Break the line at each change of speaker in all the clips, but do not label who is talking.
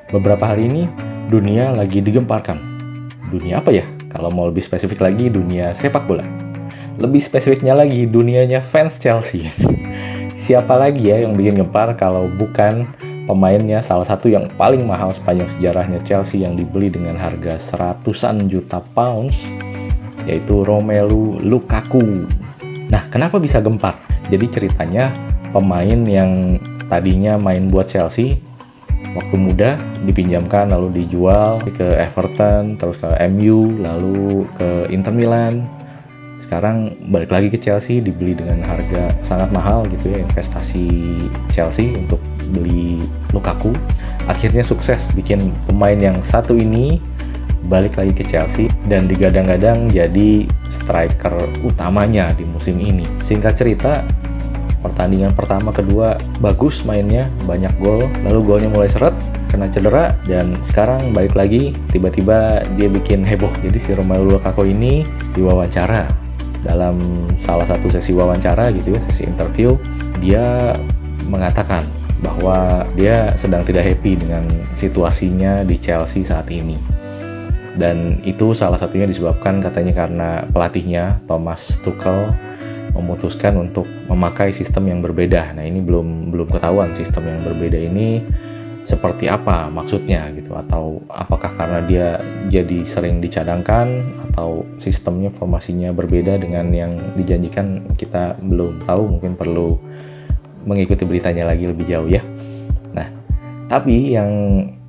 Beberapa hari ini dunia lagi digemparkan. Dunia apa ya? Kalau mau lebih spesifik lagi, dunia sepak bola. Lebih spesifiknya lagi, dunianya fans Chelsea. Siapa lagi ya yang bikin gempar kalau bukan pemainnya salah satu yang paling mahal sepanjang sejarahnya Chelsea yang dibeli dengan harga seratusan juta pounds, yaitu Romelu Lukaku. Nah, kenapa bisa gempar? Jadi ceritanya pemain yang tadinya main buat Chelsea waktu muda dipinjamkan lalu dijual ke Everton, terus ke MU, lalu ke Inter Milan. Sekarang balik lagi ke Chelsea, dibeli dengan harga sangat mahal gitu ya, investasi Chelsea untuk beli Lukaku. Akhirnya sukses bikin pemain yang satu ini balik lagi ke Chelsea dan digadang-gadang jadi striker utamanya di musim ini. Singkat cerita, pertandingan pertama kedua bagus mainnya, banyak gol, lalu golnya mulai seret, kena cedera, dan sekarang balik lagi tiba-tiba dia bikin heboh. Jadi si Romelu Lukaku ini diwawancara dalam salah satu sesi wawancara gitu ya, sesi interview, dia mengatakan bahwa dia sedang tidak happy dengan situasinya di Chelsea saat ini. Dan itu salah satunya disebabkan katanya karena pelatihnya Thomas Tuchel memutuskan untuk memakai sistem yang berbeda. Nah, ini belum ketahuan sistem yang berbeda ini seperti apa maksudnya gitu, atau apakah karena dia jadi sering dicadangkan atau sistemnya formasinya berbeda dengan yang dijanjikan, kita belum tahu, mungkin perlu mengikuti beritanya lagi lebih jauh ya. Nah, tapi yang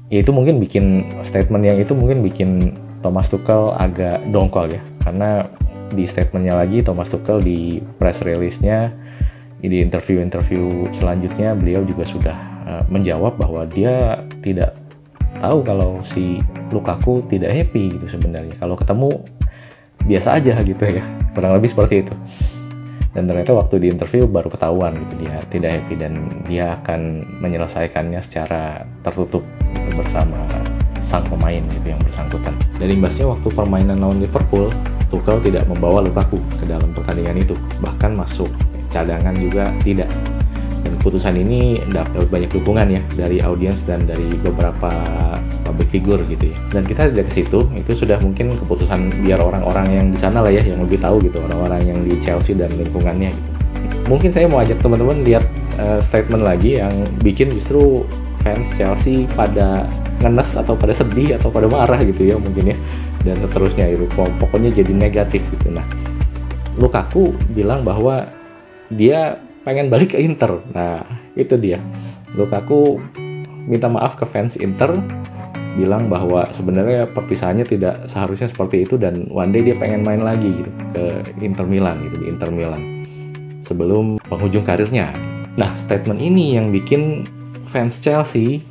itu mungkin bikin statement yang itu mungkin bikin Thomas Tuchel agak dongkol ya, karena di statementnya lagi Thomas Tuchel di press release-nya, di interview selanjutnya beliau juga sudah menjawab bahwa dia tidak tahu kalau si Lukaku tidak happy gitu sebenarnya. Kalau ketemu biasa aja gitu ya, kurang lebih seperti itu. Dan ternyata waktu di interview baru ketahuan gitu dia tidak happy dan dia akan menyelesaikannya secara tertutup gitu, bersama sang pemain gitu yang bersangkutan. Dan imbasnya waktu permainan lawan Liverpool, Tuchel tidak membawa Lukaku ke dalam pertandingan itu, bahkan masuk cadangan juga tidak. Dan keputusan ini dapat banyak dukungan ya dari audiens dan dari beberapa public figure gitu ya. Dan kita sejak ke situ itu sudah mungkin keputusan biar orang-orang yang di sana lah ya yang lebih tahu gitu, orang-orang yang di Chelsea dan lingkungannya gitu. Mungkin saya mau ajak teman-teman lihat statement lagi yang bikin justru fans Chelsea pada ngenes atau pada sedih atau pada marah gitu ya mungkin ya, dan seterusnya itu pokoknya jadi negatif gitu. Nah, Lukaku bilang bahwa dia pengen balik ke Inter. Nah, itu dia. Lukaku minta maaf ke fans Inter, bilang bahwa sebenarnya perpisahannya tidak seharusnya seperti itu dan one day dia pengen main lagi gitu ke Inter Milan gitu, di Inter Milan sebelum penghujung karirnya. Nah, statement ini yang bikin fans Chelsea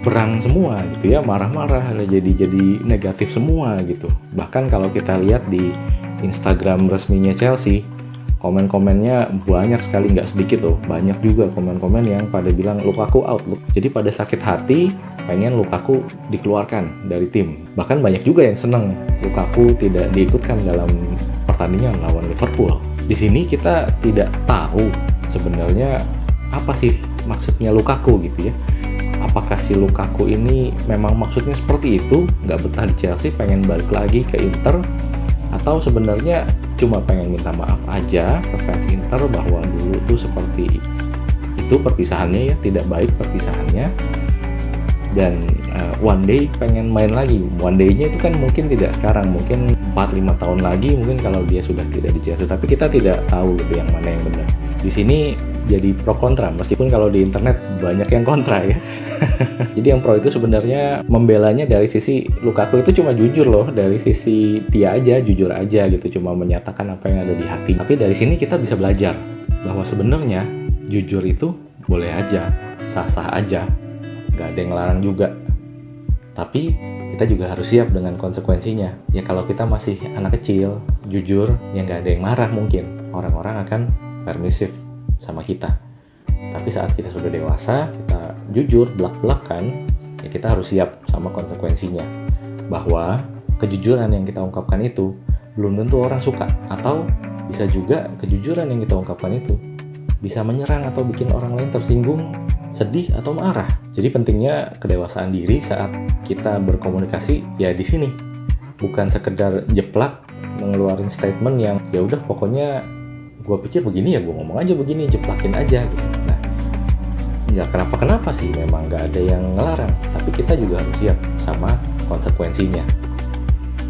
berang semua gitu ya, marah-marah, jadi negatif semua gitu. Bahkan kalau kita lihat di Instagram resminya Chelsea, komen-komennya banyak sekali, nggak sedikit loh, banyak juga komen-komen yang pada bilang Lukaku out. Jadi pada sakit hati pengen Lukaku dikeluarkan dari tim. Bahkan banyak juga yang seneng Lukaku tidak diikutkan dalam pertandingan lawan Liverpool. Di sini kita tidak tahu sebenarnya apa sih maksudnya Lukaku gitu ya. Apakah si Lukaku ini memang maksudnya seperti itu, nggak betah di Chelsea, pengen balik lagi ke Inter, atau sebenarnya cuma pengen minta maaf aja ke fans Inter bahwa dulu tuh seperti itu perpisahannya ya, tidak baik perpisahannya, dan one day pengen main lagi. One day-nya itu kan mungkin tidak sekarang, mungkin 4-5 tahun lagi mungkin kalau dia sudah tidak di Chelsea, tapi kita tidak tahu gitu yang mana yang benar. Di sini jadi pro kontra, meskipun kalau di internet banyak yang kontra ya. Jadi yang pro itu sebenarnya membelanya dari sisi Lukaku itu cuma jujur loh, dari sisi dia aja, jujur aja gitu, cuma menyatakan apa yang ada di hati. Tapi dari sini kita bisa belajar bahwa sebenarnya jujur itu boleh aja, sah-sah aja, nggak ada yang larang juga. Tapi kita juga harus siap dengan konsekuensinya. Ya kalau kita masih anak kecil, jujur, ya nggak ada yang marah mungkin. Orang-orang akan permisif sama kita. Tapi saat kita sudah dewasa, kita jujur, belak-belakan, ya kita harus siap sama konsekuensinya. Bahwa kejujuran yang kita ungkapkan itu belum tentu orang suka, atau bisa juga kejujuran yang kita ungkapkan itu bisa menyerang atau bikin orang lain tersinggung sedih atau marah. Jadi pentingnya kedewasaan diri saat kita berkomunikasi ya di sini. Bukan sekedar jeplak mengeluarin statement yang ya udah pokoknya gue pikir begini ya gue ngomong aja begini, jeplakin aja gitu. Nah, nggak kenapa-kenapa sih, memang nggak ada yang ngelarang, tapi kita juga harus siap sama konsekuensinya.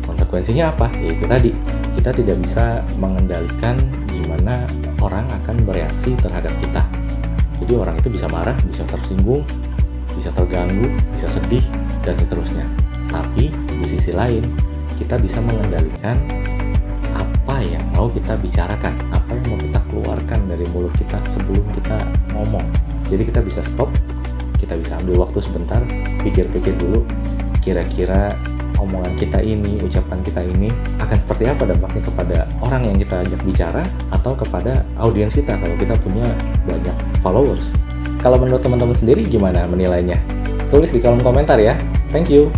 Konsekuensinya apa? Yaitu tadi, kita tidak bisa mengendalikan gimana orang akan bereaksi terhadap kita. Jadi orang itu bisa marah, bisa tersinggung, bisa terganggu, bisa sedih, dan seterusnya. Tapi di sisi lain, kita bisa mengendalikan apa yang mau kita bicarakan, apa yang mau kita keluarkan dari mulut kita sebelum kita ngomong. Jadi kita bisa stop, kita bisa ambil waktu sebentar, pikir-pikir dulu, kira-kira omongan kita ini, ucapan kita ini akan seperti apa dampaknya kepada orang yang kita ajak bicara atau kepada audiens kita kalau kita punya banyak followers. Kalau menurut teman-teman sendiri gimana menilainya? Tulis di kolom komentar ya. Thank you.